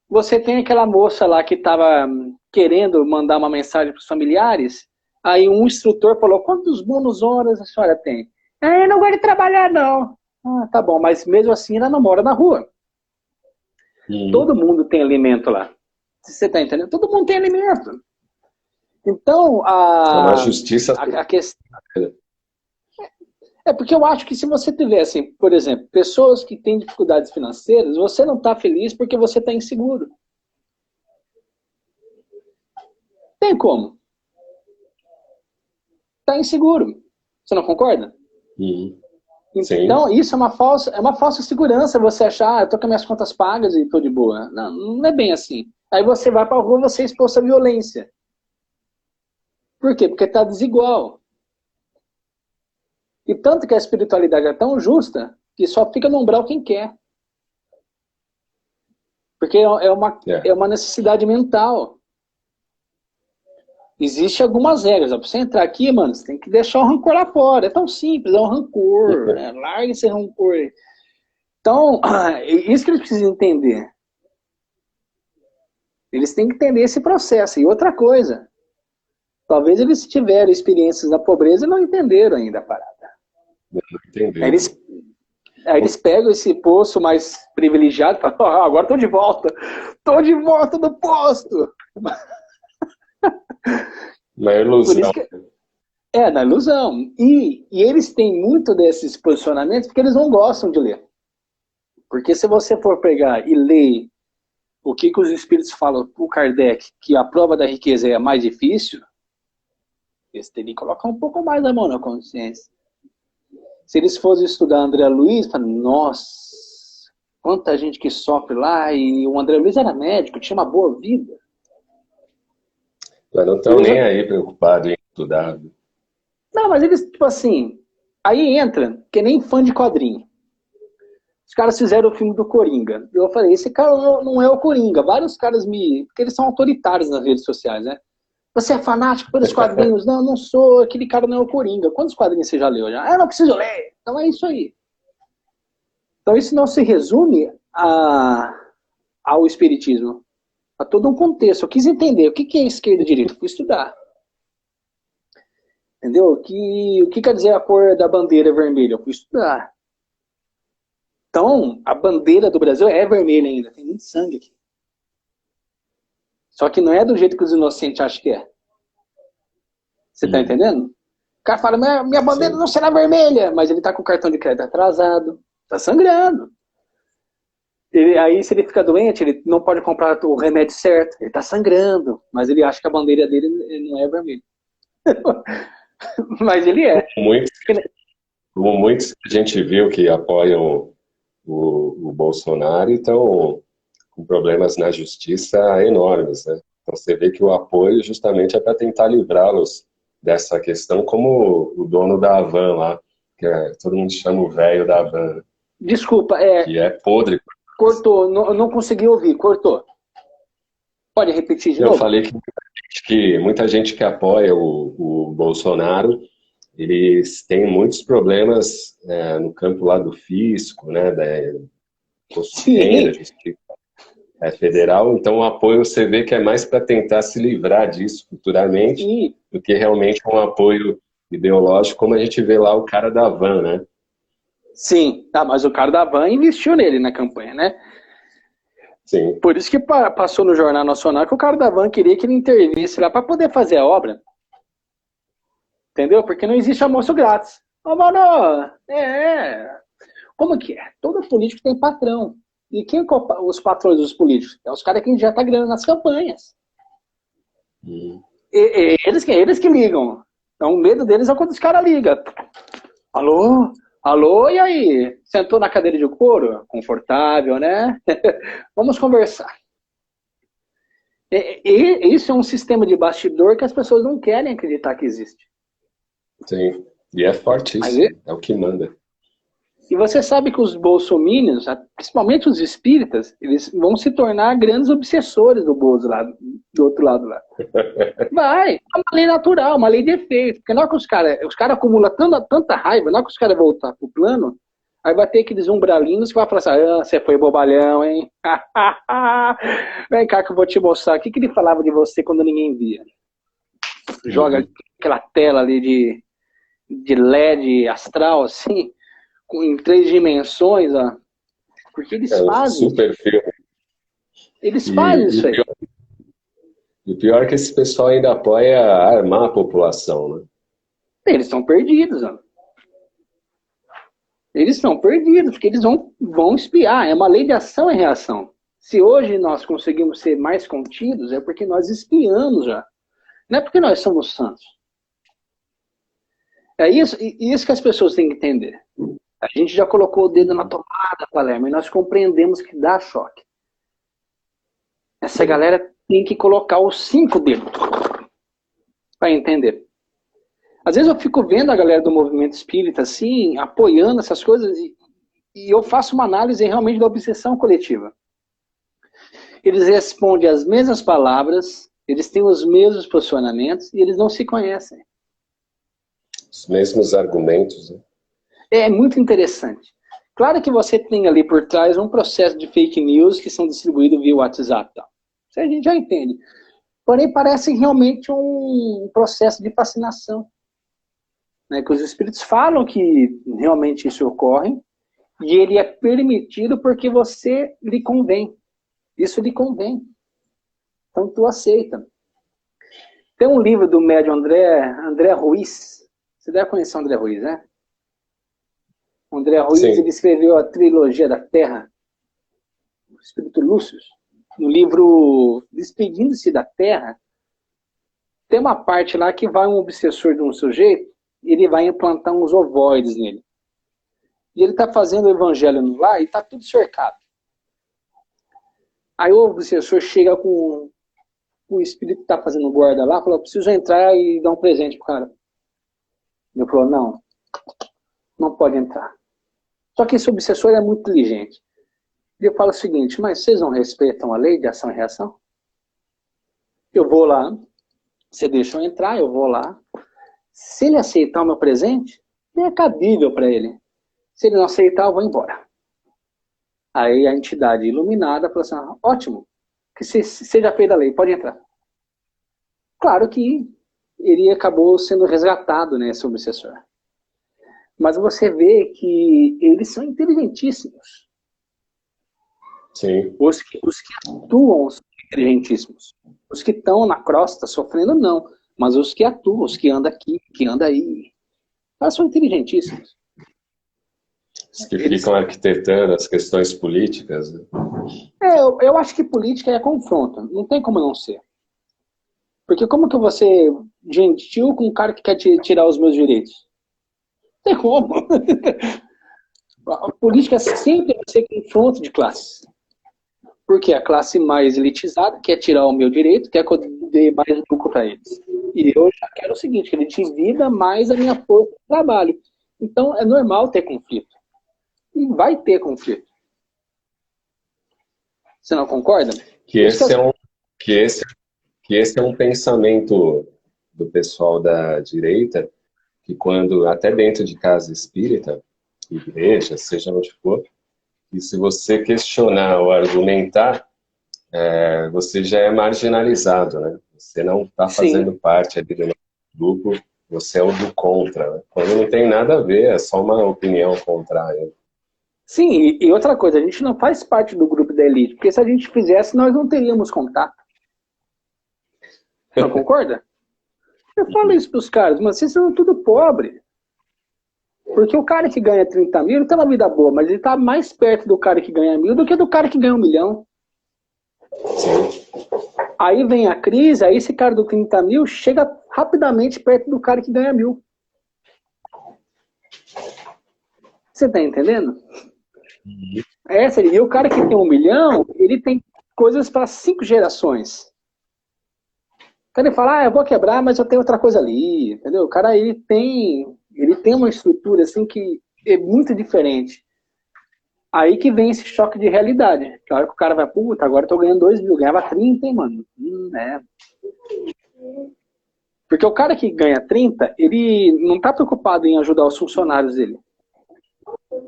Você tem aquela moça lá que estava querendo mandar uma mensagem para os familiares, aí um instrutor falou, quantos bônus horas a senhora tem? Eu não gosto de trabalhar, não. Ah, tá bom, mas mesmo assim ela não mora na rua. Todo mundo tem alimento lá. Você está entendendo? Todo mundo tem alimento. Então, É uma justiça. a questão... É porque eu acho que se você tiver, assim, por exemplo, pessoas que têm dificuldades financeiras, você não está feliz porque você está inseguro. Tem como. Está inseguro. Você não concorda? Então, isso é uma falsa segurança, você achar, eu tô com minhas contas pagas e tô de boa. Não, não é bem assim. Aí você vai pra rua, você é exposto à violência. Por quê? Porque tá desigual. E tanto que a espiritualidade é tão justa que só fica no umbral quem quer. Porque é uma necessidade mental. Existem algumas regras. Para você entrar aqui, mano, você tem que deixar o rancor lá fora. É tão simples, é um rancor. Né? Larga esse rancor. Então, isso que eles precisam entender. Eles têm que entender esse processo. E outra coisa, talvez eles tiveram experiências da pobreza e não entenderam ainda a parada. Aí eles pegam esse poço mais privilegiado e falam, agora estou de volta. Estou de volta do posto. Na ilusão. Na ilusão. E eles têm muito desses posicionamentos porque eles não gostam de ler. Porque se você for pegar e ler o que os espíritos falam para o Kardec, que a prova da riqueza é a mais difícil, eles teriam que colocar um pouco mais a mão na consciência. Se eles fossem estudar André Luiz, falam, nossa, quanta gente que sofre lá, e o André Luiz era médico, tinha uma boa vida. Mas não estão nem aí preocupados em estudar. Não, mas eles, tipo assim, aí entra, que nem fã de quadrinho. Os caras fizeram o filme do Coringa. Eu falei, esse cara não é o Coringa. Vários caras porque eles são autoritários nas redes sociais, né? Você é fanático pelos quadrinhos? Não, não sou. Aquele cara não é o Coringa. Quantos quadrinhos você já leu? Eu não preciso ler. Então é isso aí. Então isso não se resume ao espiritismo. A todo um contexto. Eu quis entender o que é esquerda e direita. Fui estudar. Entendeu? O que quer dizer a cor da bandeira vermelha? Eu fui estudar. Então, a bandeira do Brasil é vermelha ainda. Tem muito sangue aqui. Só que não é do jeito que os inocentes acham que é. Você tá entendendo? O cara fala, minha bandeira não será vermelha. Mas ele tá com o cartão de crédito atrasado. Tá sangrando. Aí, se ele fica doente, ele não pode comprar o remédio certo. Ele tá sangrando. Mas ele acha que a bandeira dele não é vermelha. Mas ele é. Como muitos que a gente viu que apoiam o Bolsonaro e estão com problemas na justiça enormes, né? Então você vê que o apoio justamente é para tentar livrá-los dessa questão, como o dono da Havan lá, todo mundo chama o velho da Havan. Desculpa, que é podre. Cortou, não consegui ouvir, cortou. Pode repetir de novo? Eu falei que muita gente que apoia o Bolsonaro, eles têm muitos problemas no campo lá do fisco, né, da justiça federal, então o apoio você vê que é mais para tentar se livrar disso futuramente do que realmente um apoio ideológico, como a gente vê lá o cara da Van, né? Sim, mas o cara da Van investiu nele na campanha, né? Sim. Por isso que passou no Jornal Nacional que o cara da Van queria que ele intervisse lá para poder fazer a obra. Entendeu? Porque não existe almoço grátis. Mano, como que é? Todo político tem patrão. E quem os patrões dos políticos? É os caras que injetam grana nas campanhas. Eles que ligam. Então o medo deles é quando os caras ligam. Alô, e aí? Sentou na cadeira de couro? Confortável, né? Vamos conversar. Isso é um sistema de bastidor que as pessoas não querem acreditar que existe. Sim. E é fortíssimo, é o que manda. E você sabe que os bolsominions, principalmente os espíritas, eles vão se tornar grandes obsessores do Bozo lá, do outro lado lá. Vai, é uma lei natural, uma lei de efeito. Porque na hora que os caras acumulam tanta raiva, na hora que os caras voltar pro plano, aí vai ter aqueles umbralinos que vai falar assim, você foi bobalhão, hein? Vem cá que eu vou te mostrar. O que ele falava de você quando ninguém via? Joga aquela tela ali de LED astral, assim, em 3 dimensões, ó. Porque eles fazem. Super filme. Eles fazem isso aí. E o pior é que esse pessoal ainda apoia armar a população, né? Eles estão perdidos, ó. Eles estão perdidos, porque eles vão espiar. É uma lei de ação e reação. Se hoje nós conseguimos ser mais contidos, é porque nós espiamos já. Não é porque nós somos santos. É isso que as pessoas têm que entender. A gente já colocou o dedo na tomada, Palermo, e nós compreendemos que dá choque. Essa galera tem que colocar os 5 dedos para entender. Às vezes eu fico vendo a galera do movimento espírita assim, apoiando essas coisas, e eu faço uma análise realmente da obsessão coletiva. Eles respondem as mesmas palavras, eles têm os mesmos posicionamentos, e eles não se conhecem. Os mesmos argumentos, né? É muito interessante. Claro que você tem ali por trás um processo de fake news que são distribuídos via WhatsApp. Tal. Isso a gente já entende. Porém, parece realmente um processo de fascinação. Né? Que os espíritos falam que realmente isso ocorre e ele é permitido porque você lhe convém. Isso lhe convém. Então, tu aceita. Tem um livro do médium André Ruiz. Você deve conhecer o André Ruiz, né? O André Ruiz, ele escreveu a trilogia da Terra, o Espírito Lúcio. No livro Despedindo-se da Terra, tem uma parte lá que vai um obsessor de um sujeito e ele vai implantar uns ovoides nele. E ele está fazendo o evangelho lá e está tudo cercado. Aí o obsessor chega com o espírito que está fazendo guarda lá, falou, preciso entrar e dar um presente pro cara. Ele falou, não pode entrar. Só que esse obsessor é muito inteligente. Ele fala o seguinte, mas vocês não respeitam a lei de ação e reação? Eu vou lá, você deixa eu entrar, eu vou lá. Se ele aceitar o meu presente, é cabível para ele. Se ele não aceitar, eu vou embora. Aí a entidade iluminada falou assim, ótimo, que seja feita a lei, pode entrar. Claro que ele acabou sendo resgatado, né, esse obsessor. Mas você vê que eles são inteligentíssimos. Sim. Os que atuam são inteligentíssimos. Os que estão na crosta sofrendo, não. Mas os que atuam, os que andam aqui, que andam aí, elas são inteligentíssimos. Os que ficam arquitetando as questões políticas. Né? Eu acho que política é confronto. Não tem como não ser. Porque como que você gentil com um cara que quer tirar os meus direitos? Não tem como. A política sempre vai ser confronto de classes. Porque a classe mais elitizada quer tirar o meu direito, quer que eu dê mais lucro para eles. E eu já quero o seguinte, que ele divida mais a minha força de trabalho. Então é normal ter conflito. E vai ter conflito. Você não concorda? Que esse é um pensamento do pessoal da direita, que quando, até dentro de casa espírita, igreja, seja onde for, e se você questionar ou argumentar, você já é marginalizado, né? Você não está fazendo parte ali do grupo, você é o do contra. Né? Quando não tem nada a ver, é só uma opinião contrária. Sim, e outra coisa, a gente não faz parte do grupo da elite, porque se a gente fizesse, nós não teríamos contato. Não concorda? Eu falo isso para os caras, mas vocês são tudo pobre. Porque o cara que ganha 30 mil, ele tem uma vida boa, mas ele está mais perto do cara que ganha 1.000 do que do cara que ganha 1 milhão. Sim. Aí vem a crise, aí esse cara do 30 mil chega rapidamente perto do cara que ganha 1.000. Você está entendendo? E o cara que tem 1 milhão, ele tem coisas para 5 gerações. cara ele fala, eu vou quebrar, mas eu tenho outra coisa ali, entendeu? O cara, ele tem uma estrutura, assim, que é muito diferente. Aí que vem esse choque de realidade. Que a hora que o cara vai, puta, agora eu tô ganhando 2 mil, ganhava 30, hein, mano? É. Porque o cara que ganha 30, ele não tá preocupado em ajudar os funcionários dele.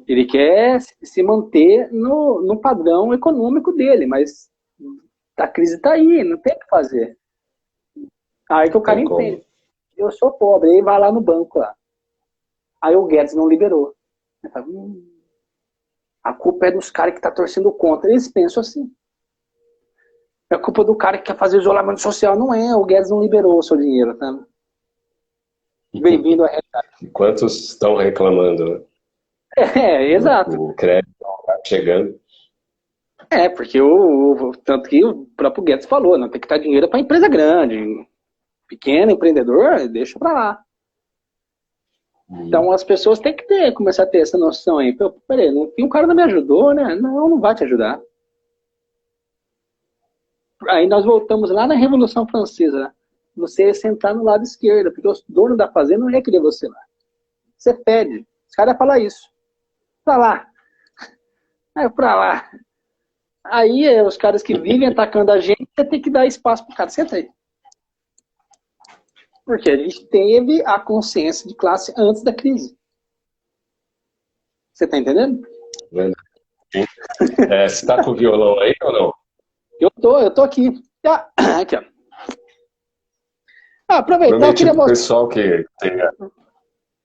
Ele quer se manter no padrão econômico dele, mas a crise tá aí, não tem o que fazer. Aí que o cara entende. Eu sou pobre, aí vai lá no banco lá. Aí o Guedes não liberou. Ele fala, a culpa é dos caras que tá torcendo contra. Eles pensam assim. É culpa do cara que quer fazer isolamento social. Não é, o Guedes não liberou o seu dinheiro, tá? Bem-vindo à realidade. Quantos estão reclamando, né? Exato. O crédito está chegando. Porque tanto que o próprio Guedes falou, não tem que dar dinheiro para empresa grande. Pequeno empreendedor, deixa para lá. Então as pessoas têm que começar a ter essa noção aí. Peraí, um cara não me ajudou, né? Não vai te ajudar. Aí nós voltamos lá na Revolução Francesa, né? Você sentar no lado esquerdo, porque o dono da fazenda não ia querer você lá. Você pede. Os caras falam isso. Pra lá. Pra lá. Aí os caras que vivem atacando a gente, você tem que dar espaço pro cara. Senta aí. Porque a gente teve a consciência de classe antes da crise. Você tá entendendo? Você está com o violão aí ou não? Eu tô aqui. Aqui, ó. Aproveitar, eu queria mostrar. O pessoal que tenha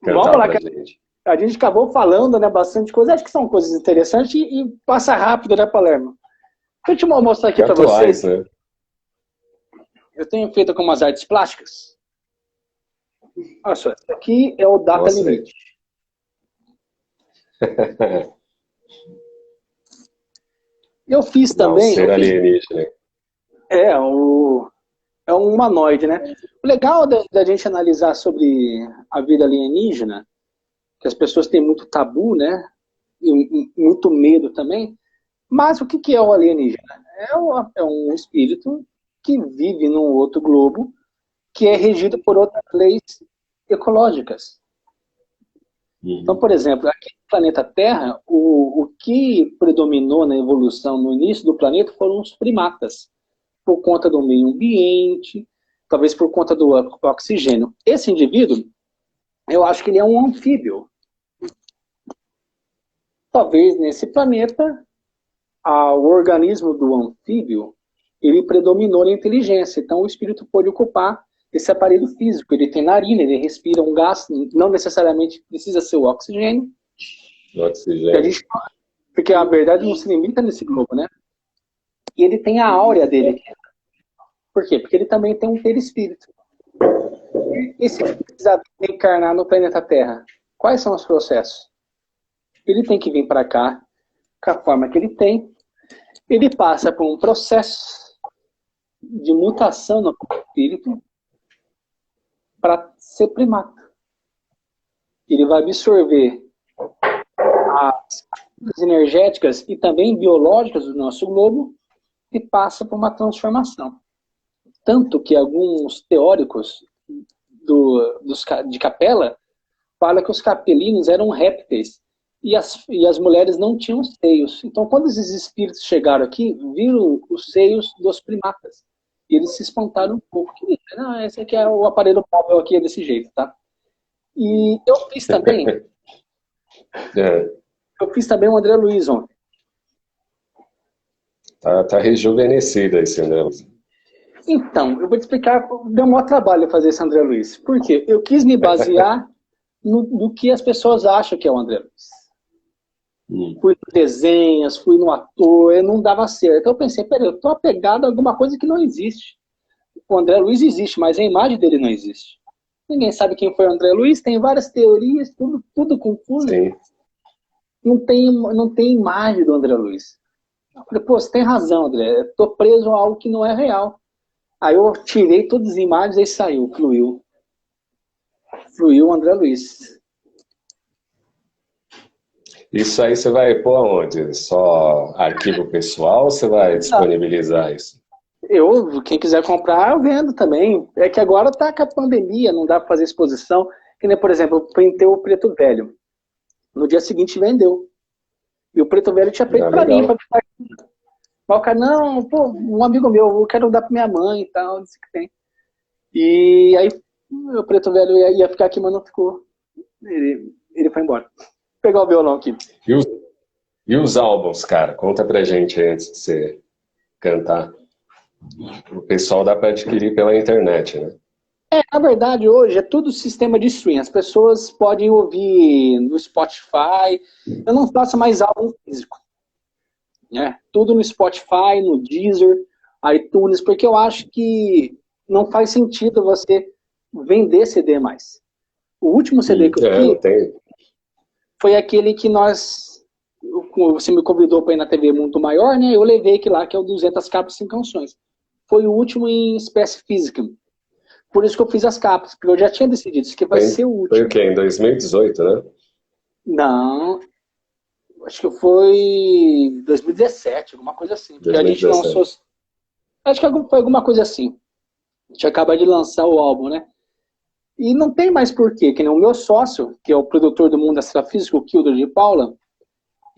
Vamos lá, gente. A gente acabou falando, né, bastante coisa. Acho que são coisas interessantes e passa rápido, né, Palermo? Deixa eu te mostrar aqui para vocês. Né? Eu tenho feito algumas artes plásticas. Olha só, esse aqui é o Data Limite. Eu fiz também. Ser alienígena. É um humanoide, né? O legal da gente analisar sobre a vida alienígena, que as pessoas têm muito tabu, né? E muito medo também. Mas o que é o alienígena? É um espírito que vive num outro globo, que é regido por outras leis ecológicas. Então, por exemplo, aqui no planeta Terra, o que predominou na evolução no início do planeta foram os primatas, por conta do meio ambiente, talvez por conta do oxigênio. Esse indivíduo, eu acho que ele é um anfíbio. Talvez nesse planeta, o organismo do anfíbio, ele predominou na inteligência. Então o espírito pode ocupar esse aparelho físico. Ele tem narina, ele respira um gás, não necessariamente precisa ser o oxigênio. Porque a verdade não se limita nesse globo, né? E ele tem a áurea dele. Por quê? Porque ele também tem um perispírito. E se ele precisar encarnar no planeta Terra, quais são os processos? Ele tem que vir para cá, com a forma que ele tem. Ele passa por um processo de mutação no espírito para ser primata. Ele vai absorver as energéticas e também biológicas do nosso globo e passa por uma transformação. Tanto que alguns teóricos de Capela falam que os capelinos eram répteis e as mulheres não tinham seios. Então, quando esses espíritos chegaram aqui, viram os seios dos primatas. E eles se espantaram um pouco. Não, esse aqui é o aparelho móvel aqui, é desse jeito, tá? E eu fiz também... Eu fiz também o André Luiz ontem. Tá rejuvenescido esse André Luiz. Então, eu vou te explicar, deu um maior trabalho fazer esse André Luiz. Por quê? Eu quis me basear no que as pessoas acham que é o André Luiz. Fui no desenhos, fui no ator, e não dava certo. Então eu pensei, peraí, eu tô apegado a alguma coisa que não existe. O André Luiz existe, mas a imagem dele não existe. Ninguém sabe quem foi o André Luiz, tem várias teorias, tudo confuso. Sim. Não tem imagem do André Luiz. Eu falei, pô, você tem razão, André, eu tô preso a algo que não é real. Aí eu tirei todas as imagens e saiu, fluiu. Fluiu o André Luiz. Isso aí você vai pôr aonde? Só arquivo pessoal ou você vai disponibilizar isso? Quem quiser comprar, eu vendo também. É que agora tá com a pandemia, não dá pra fazer exposição. Que nem, por exemplo, eu printei o Preto Velho. No dia seguinte vendeu. E o Preto Velho tinha feito pra mim. Legal. Mas o cara, não, pô, um amigo meu, eu quero dar pra minha mãe e tal, disse que tem. E aí o Preto Velho ia ficar aqui, mas não ficou. Ele foi embora. Vou pegar o violão aqui. E os álbuns, cara? Conta pra gente aí antes de você cantar. O pessoal dá pra adquirir pela internet, né? Na verdade, hoje é tudo sistema de stream. As pessoas podem ouvir no Spotify. Eu não faço mais álbum físico. Né? Tudo no Spotify, no Deezer, iTunes, porque eu acho que não faz sentido você vender CD mais. O último CD que eu fiz foi aquele que você me convidou para ir na TV Muito Maior, né? Eu levei aquele lá, que é o 200 capas 5 canções. Foi o último em espécie física. Por isso que eu fiz as capas, porque eu já tinha decidido, isso aqui vai ser o último. Foi o quê? Em 2018, né? Não, acho que foi 2017, alguma coisa assim. Porque 2017. A gente lançou... Acho que foi alguma coisa assim. A gente acaba de lançar o álbum, né? E não tem mais porquê, que nem o meu sócio, que é o produtor do Mundo Astrafísico, o Kilder de Paula,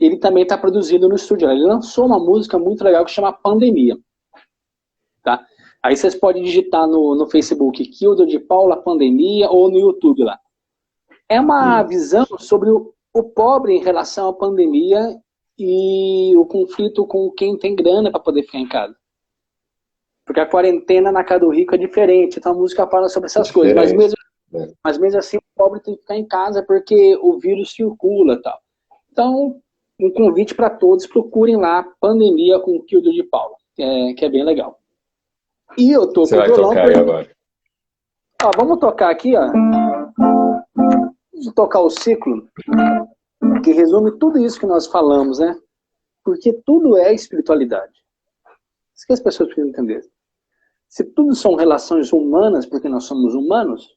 ele também está produzindo no estúdio. Ele lançou uma música muito legal que chama Pandemia. Tá? Aí vocês podem digitar no Facebook Kilder de Paula Pandemia ou no YouTube lá. É uma visão sobre o pobre em relação à pandemia e o conflito com quem tem grana para poder ficar em casa. Porque a quarentena na casa do rico é diferente, então a música fala sobre essas coisas. Mas mesmo assim, o pobre tem que ficar em casa porque o vírus circula e tal. Então, um convite para todos, procurem lá Pandemia com o Kilder de Paula, que é bem legal. E eu tô com o violão. Você vai tocar aí agora. Ó, vamos tocar aqui, ó. Vamos tocar o ciclo, que resume tudo isso que nós falamos, né? Porque tudo é espiritualidade. Isso que as pessoas precisam entender. Se tudo são relações humanas, porque nós somos humanos,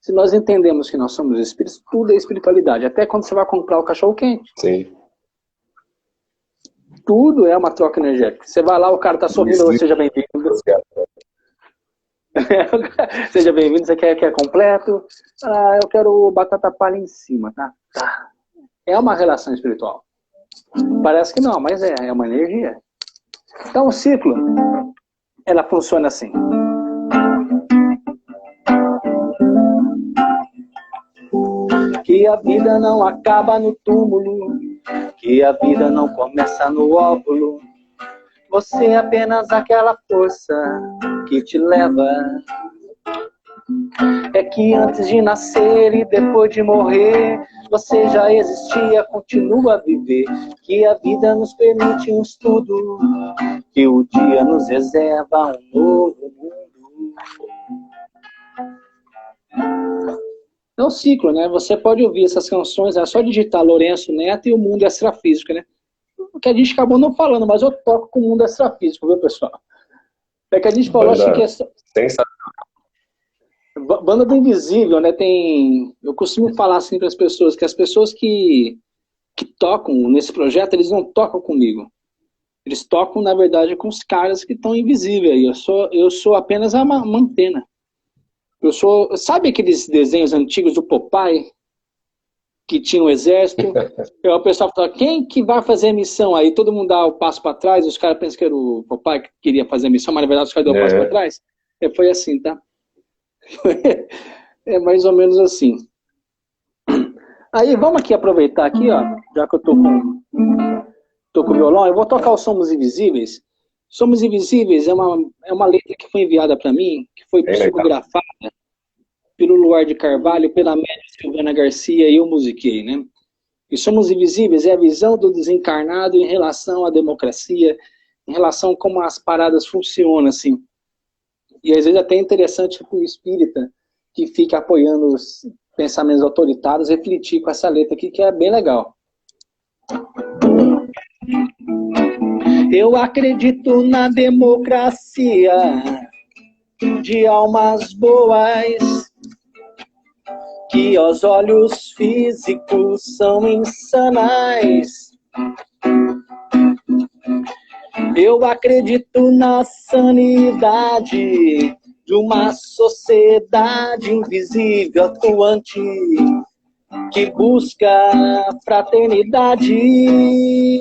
se nós entendemos que nós somos espíritos, tudo é espiritualidade. Até quando você vai comprar o cachorro-quente. Sim. Tudo é uma troca energética. Você vai lá, o cara tá sorrindo, seja bem-vindo. Seja bem-vindo, você quer completo? Ah, eu quero batata palha em cima, tá? É uma relação espiritual. Parece que não, mas é uma energia. Então o ciclo, ela funciona assim. Que a vida não acaba no túmulo, que a vida não começa no óvulo. Você é apenas aquela força que te leva. É que antes de nascer e depois de morrer, você já existia, continua a viver. Que a vida nos permite um estudo, que o dia nos reserva um novo mundo. É um ciclo, né? Você pode ouvir essas canções, é só digitar Lourenço Neto e o Mundo Extrafísico, né? O que a gente acabou não falando, mas eu toco com o Mundo Extrafísico, viu, pessoal? É que a gente falou, acho que é só... Banda do Invisível, né? Eu costumo falar assim para as pessoas, que as pessoas que tocam nesse projeto, eles não tocam comigo. Eles tocam, na verdade, com os caras que estão invisíveis aí. Eu sou apenas uma antena. Sabe aqueles desenhos antigos do Popeye? Que tinha um exército? O pessoal fala, quem que vai fazer a missão? Aí todo mundo dá o passo para trás, os caras pensam que era o Popeye que queria fazer a missão, mas na verdade os caras dão o passo para trás. Foi assim, tá? É mais ou menos assim. Aí vamos aqui aproveitar aqui, ó, já que eu tô com o violão, eu vou tocar o Somos Invisíveis. Somos Invisíveis é uma letra que foi enviada para mim, que foi psicografada pelo Luar de Carvalho, pela médium Silvana Garcia, e eu musiquei, né? E Somos Invisíveis é a visão do desencarnado em relação à democracia, em relação a como as paradas funcionam, assim. E às vezes até é interessante para o espírita que fica apoiando os pensamentos autoritários refletir com essa letra aqui, que é bem legal. Eu acredito na democracia de almas boas, que aos olhos físicos são insanas. Eu acredito na sanidade de uma sociedade invisível atuante que busca fraternidade.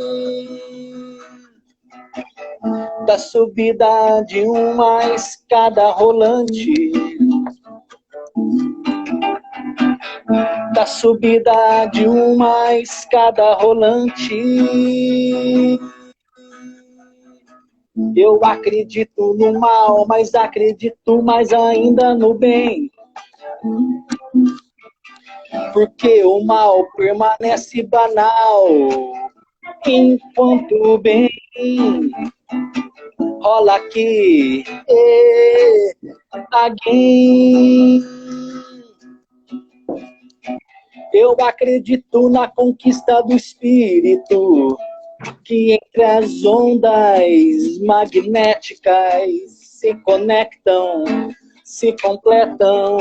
Da subida de uma escada rolante, da subida de uma escada rolante. Eu acredito no mal, mas acredito mais ainda no bem. Porque o mal permanece banal, enquanto o bem rola aqui, again. Eu acredito na conquista do espírito, que entre as ondas magnéticas se conectam, se completam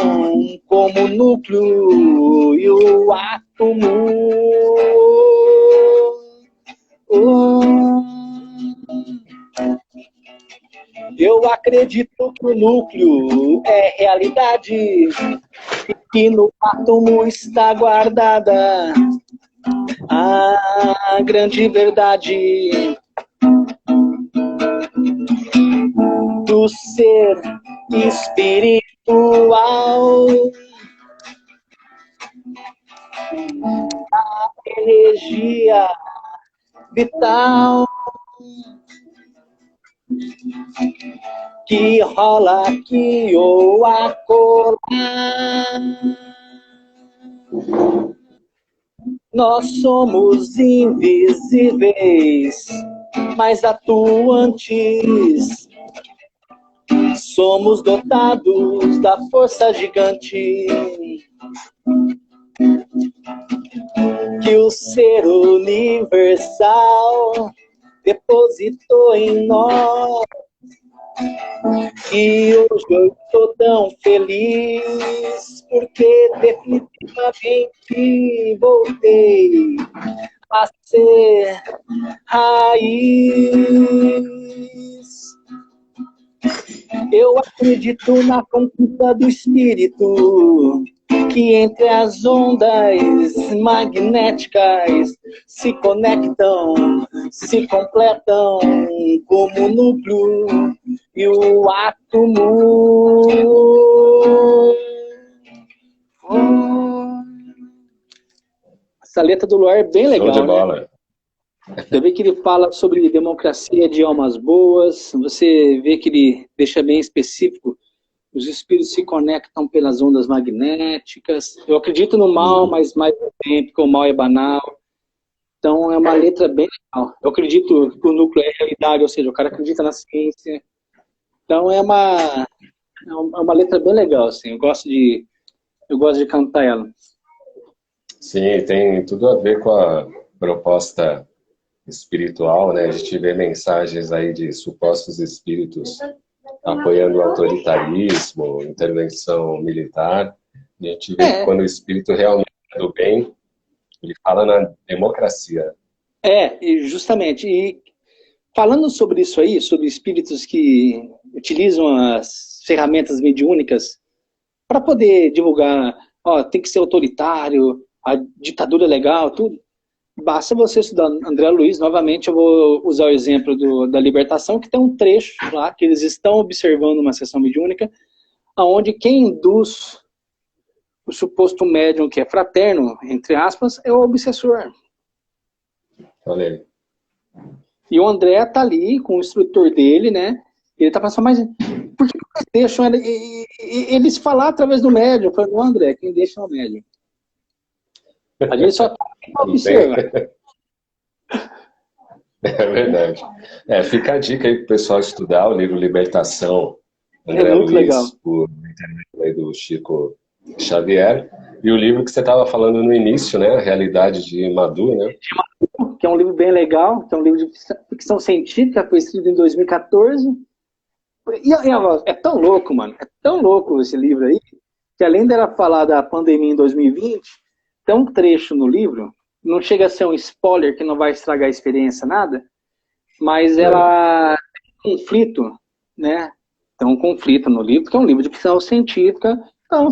como o núcleo e o átomo. Eu acredito que o núcleo é realidade e que no átomo está guardada a grande verdade do ser espiritual, a energia vital que rola aqui ou acolá. Nós somos invisíveis, mas atuantes. Somos dotados da força gigante que o ser universal depositou em nós. E hoje eu estou tão feliz porque definitivamente voltei a ser raiz. Eu acredito na conquista do espírito, que entre as ondas magnéticas se conectam, se completam como o núcleo e o átomo. Essa letra do Luar é bem legal, show de bola. né? Você vê que ele fala sobre democracia de almas boas, você vê que ele deixa bem específico, os espíritos se conectam pelas ondas magnéticas. Eu acredito no mal, mas mais tempo, porque o mal é banal. Então é uma letra bem legal. Eu acredito que o núcleo é realidade, ou seja, o cara acredita na ciência. Então é uma letra bem legal, assim. Eu gosto de cantar ela. Sim, tem tudo a ver com a proposta espiritual, né? A gente vê mensagens aí de supostos espíritos apoiando o autoritarismo, intervenção militar. E a gente vê que quando o espírito realmente é do bem, ele fala na democracia. E justamente. E falando sobre isso aí, sobre espíritos que utilizam as ferramentas mediúnicas para poder divulgar, tem que ser autoritário, a ditadura é legal, tudo. Basta você estudar André Luiz, novamente eu vou usar o exemplo da libertação, que tem um trecho lá, que eles estão observando uma sessão mediúnica, onde quem induz o suposto médium, que é fraterno, entre aspas, é o obsessor. Olha aí. E o André tá ali com o instrutor dele, né? Ele tá pensando, mas por que eles deixam eles falar através do médium? Eu falei, André, quem deixa é o médium. A gente só observa. É verdade. Fica a dica aí pro pessoal estudar o livro Libertação, André Luiz, legal. por intermédio aí do Chico Xavier, e o livro que você estava falando no início, né? A Realidade de Madhu, né? Que é um livro bem legal, que é um livro de ficção científica, foi escrito em 2014. E é tão louco, mano, é tão louco esse livro aí, que além dela falar da pandemia em 2020, tem um trecho no livro, não chega a ser um spoiler que não vai estragar a experiência, nada, mas ela tem um conflito, né? Tem um conflito no livro, que é um livro de ficção científica, então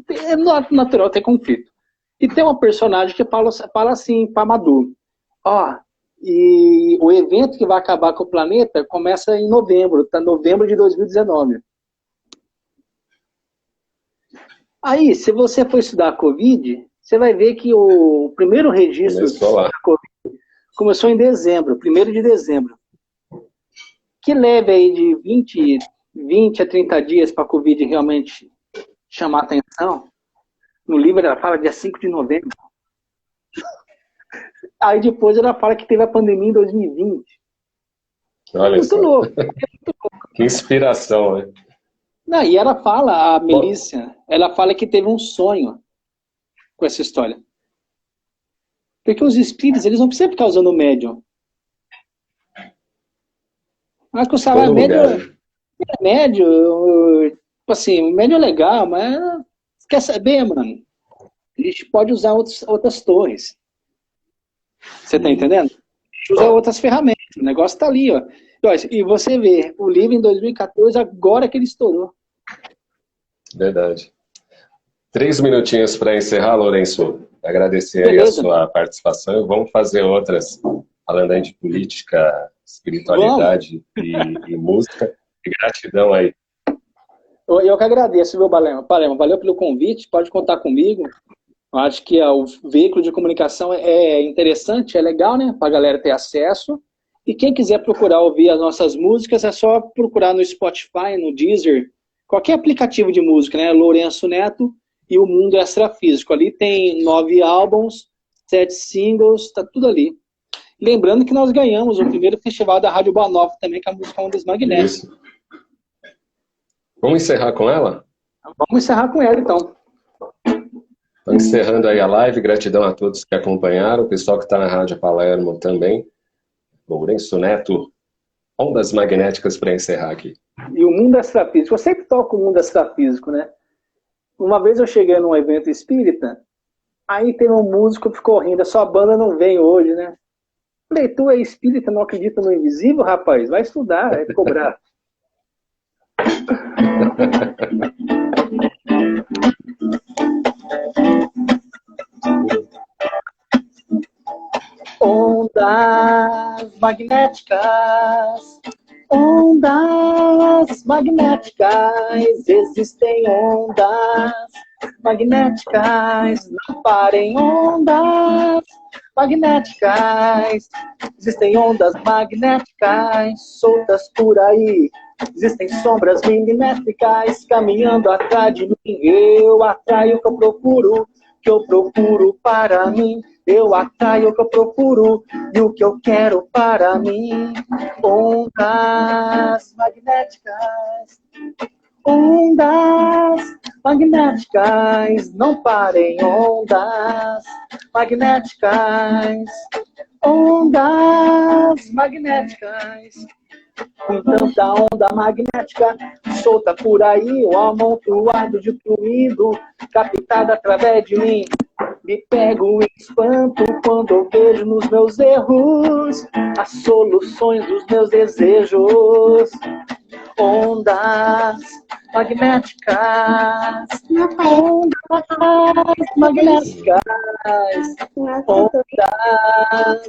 é natural ter conflito. E tem uma personagem que fala assim para Madu, ó, e o evento que vai acabar com o planeta começa em novembro, tá? Novembro de 2019. Aí, se você for estudar a Covid, você vai ver que o primeiro registro da Covid começou em dezembro, 1º de dezembro. Que leve aí de 20 a 30 dias para a Covid realmente chamar atenção. No livro ela fala dia 5 de novembro. Aí depois ela fala que teve a pandemia em 2020. Olha muito só. louco. Que inspiração, né? Não, e ela fala, a Melícia, ela fala que teve um sonho com essa história. Porque os espíritos, eles não precisam ficar usando o médium. Mas que o salário médio, tipo assim, o médio é legal, mas quer saber, mano? A gente pode usar outras torres. Você tá entendendo? A gente usa outras ferramentas. O negócio tá ali, ó. E você vê, o livro em 2014, agora que ele estourou. Verdade. 3 minutinhos para encerrar, Lourenço. Agradecer aí a sua participação. Vamos fazer outras, falando aí de política, espiritualidade e música. E gratidão aí. Eu que agradeço, viu, Palema? Valeu pelo convite, pode contar comigo. Eu acho que o veículo de comunicação é interessante, é legal, né? Para a galera ter acesso. E quem quiser procurar ouvir as nossas músicas, é só procurar no Spotify, no Deezer, qualquer aplicativo de música, né? Lourenço Neto e o Mundo Extrafísico. Ali tem 9 álbuns, 7 singles, tá tudo ali. Lembrando que nós ganhamos o primeiro festival da Rádio Boa Nova também, que é a música Ondas Magnéticas. Isso. Vamos encerrar com ela? Vamos encerrar com ela, então. Estou encerrando aí a live. Gratidão a todos que acompanharam. O pessoal que está na Rádio Palermo também. Lourenço Neto, Ondas Magnéticas para encerrar aqui. E o Mundo Extrafísico. Eu sempre toco o Mundo Extrafísico, né? Uma vez eu cheguei num evento espírita, aí teve um músico que ficou rindo, a sua banda não vem hoje, né? Falei, tu é espírita, não acredita no invisível, rapaz? Vai estudar, é cobrar. Ondas magnéticas, ondas magnéticas, existem ondas magnéticas, não parem, ondas magnéticas, existem ondas magnéticas soltas por aí, existem sombras milimétricas caminhando atrás de mim, eu atraio o que eu procuro para mim. Eu atraio o que eu procuro e o que eu quero para mim. Ondas magnéticas, ondas magnéticas, não parem, ondas magnéticas, ondas magnéticas. Com tanta onda magnética solta por aí, o amontoado de fluido captado através de mim. Me pego e espanto quando eu vejo nos meus erros as soluções dos meus desejos. Ondas magnéticas, ondas magnéticas, ondas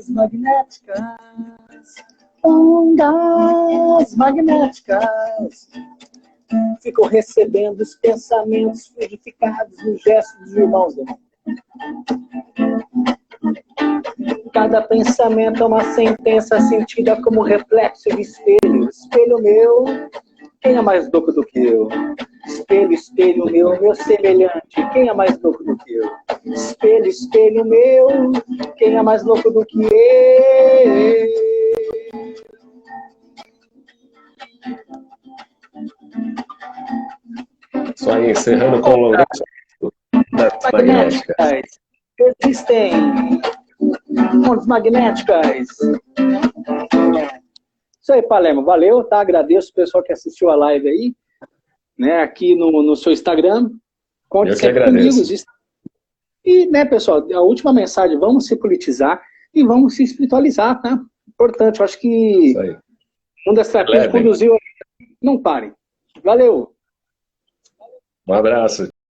magnéticas, ondas magnéticas. Fico recebendo os pensamentos fluidificados nos gestos dos irmãos. Cada pensamento é uma sentença sentida como reflexo de espelho. Espelho meu, quem é mais louco do que eu? Espelho, espelho meu, meu semelhante, quem é mais louco do que eu? Espelho, espelho meu, quem é mais louco do que eu? Só aí, encerrando com o Lourenço magnéticas. Existem ondas magnéticas. Isso aí, Palermo. Valeu, tá? Agradeço o pessoal que assistiu a live aí, né? Aqui no seu Instagram. Conte sempre comigo. E, né, pessoal, a última mensagem, vamos se politizar e vamos se espiritualizar, tá? importante. Eu acho que Isso aí. uma das estratégias conduziu. Não parem. Valeu! Um abraço.